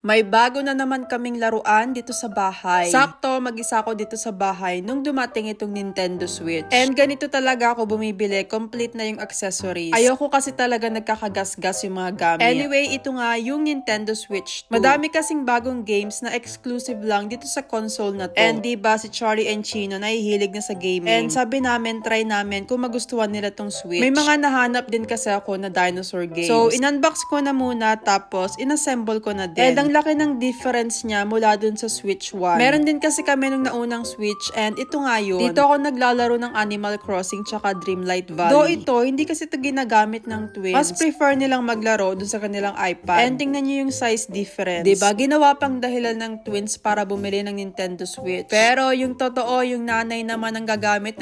May bago na naman kaming laruan dito sa bahay. Sakto, mag-isa ako dito sa bahay nung dumating itong Nintendo Switch. And ganito talaga ako bumibili, complete na yung accessories. Ayoko kasi talaga nagkakagasgas yung mga gamit. Anyway, ito nga yung Nintendo Switch 2. Madami kasing bagong games na exclusive lang dito sa console na to. And diba si Charlie and Chino nahihilig na sa gaming. And sabi namin, try namin kung magustuhan nila tong Switch. May mga nahanap din kasi ako na dinosaur games. So, in-unbox ko na muna tapos inassemble ko na din. And ang laki ng difference niya mula dun sa Switch 1. Meron din kasi kami nung naunang Switch and ito nga yun. Dito ako naglalaro ng Animal Crossing tsaka Dreamlight Valley. Though ito, hindi kasi ito ginagamit ng twins. Mas prefer nilang maglaro dun sa kanilang iPad. And tingnan nyo yung size difference. Diba? Ginawa pang dahilan ng twins para bumili ng Nintendo Switch. Pero yung totoo, yung nanay naman ang gagamit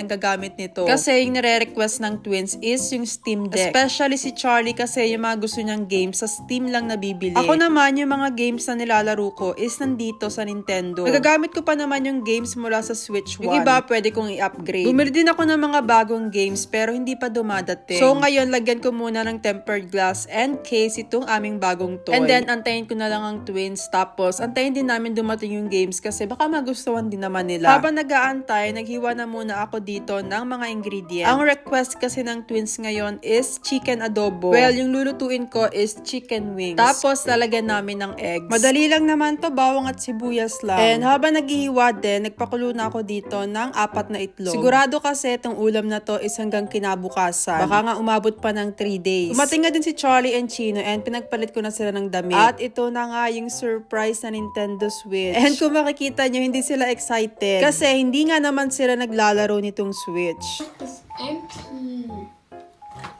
nito. Kasi yung nire-request ng twins is yung Steam Deck. Especially si Charlie kasi yung mga gusto niyang games sa Steam lang nabibili. Ako naman, yung mga games na nilalaro ko is nandito sa Nintendo. Nagagamit ko pa naman yung games mula sa Switch 1. Yung iba, pwede kong i-upgrade. Bumili din ako ng mga bagong games pero hindi pa dumadating. So ngayon, lagyan ko muna ng tempered glass and case itong aming bagong toy. And then, antayin ko na lang ang twins. Tapos, antayin din namin dumating yung games kasi baka magustuhan din naman nila. Habang nag-aantay, naghiwa na muna ako dito ng mga ingredients. Ang request kasi ng twins ngayon is chicken adobo. Well, yung lulutuin ko is chicken wings. Tapos, lalagyan namin ng eggs. Madali lang naman to, bawang at sibuyas lang. And habang naghihiwa din, nagpakulo na ako dito ng 4 na itlog. Sigurado kasi itong ulam na to is hanggang kinabukasan. Baka nga umabot pa ng 3 days. Dumating nga din si Charlie and Chino and pinagpalit ko na sila ng damit. At ito na nga yung surprise na Nintendo Switch. And kung makikita nyo, hindi sila excited. Kasi hindi nga naman sila naglalaro nitong Switch. It's empty.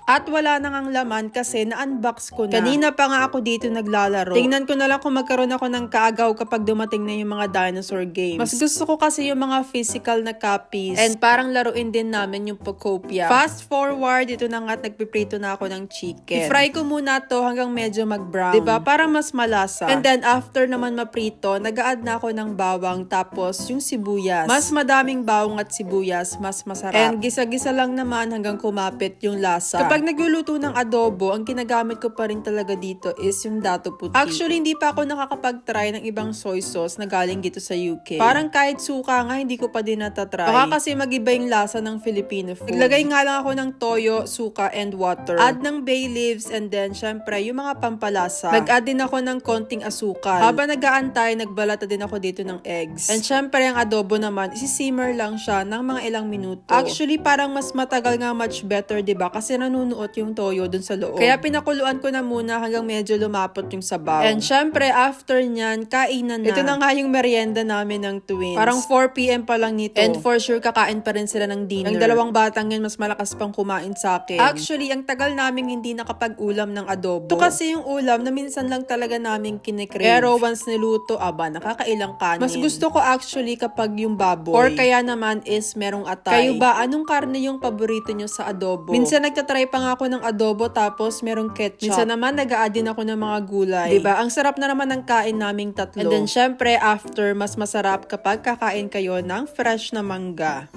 At wala na ngang laman kasi na-unbox ko na. Kanina pa nga ako dito naglalaro. Tingnan ko na lang kung magkaroon ako ng kaagaw kapag dumating na yung mga dinosaur games. Mas gusto ko kasi yung mga physical na copies. And parang laruin din namin yung pagkopya. Fast forward, ito na nga at nagpiprito na ako ng chicken. I-fry ko muna to hanggang medyo mag-brown. Diba? Para mas malasa. And then after naman maprito, nag-add na ako ng bawang tapos yung sibuyas. Mas madaming bawang at sibuyas, mas masarap. And gisa-gisa lang naman hanggang kumapit yung lasa. Kapag nagluluto ng adobo, ang ginagamit ko pa rin talaga dito is yung dato puti. Actually, hindi pa ako nakakapag-try ng ibang soy sauce na galing dito sa UK. Parang kahit suka nga, hindi ko pa din natatry. Baka kasi mag-iba yung lasa ng Filipino food. Naglagay nga lang ako ng toyo, suka, and water. Add ng bay leaves and then, syempre, yung mga pampalasa. Nag-add din ako ng konting asukal. Habang nag-aantay, nagbalata din ako dito ng eggs. And syempre, ang adobo naman, isi-simmer lang siya ng mga ilang minuto. Actually, parang mas matagal nga much better, diba? Kasi nanunuot yung toyo dun sa loob. Kaya pinakuluan ko na muna hanggang medyo lumapot yung sabaw. And syempre, after nyan, kainan na. Ito na nga yung merienda namin ng twins. Parang 4 PM pa lang nito. And for sure, kakain pa rin sila ng dinner. Ang dalawang batang yan, mas malakas pang kumain sa akin. Actually, ang tagal naming hindi nakapag-ulam ng adobo. Ito kasi yung ulam na minsan lang talaga naming kinikrave. Pero once niluto, nakakailang kanin. Mas gusto ko actually kapag yung baboy. Or kaya naman is merong atay. Kayo ba, anong karne yung paborito nyo sa adobo? Minsan nagtatry pa nga ako ng adobo tapos merong ketchup. Minsan naman nag-a-add din ako ng mga gulay. Diba? Ang sarap na naman ng kain naming tatlo. And then syempre after, mas masarap kapag kakain kayo ng fresh na mangga.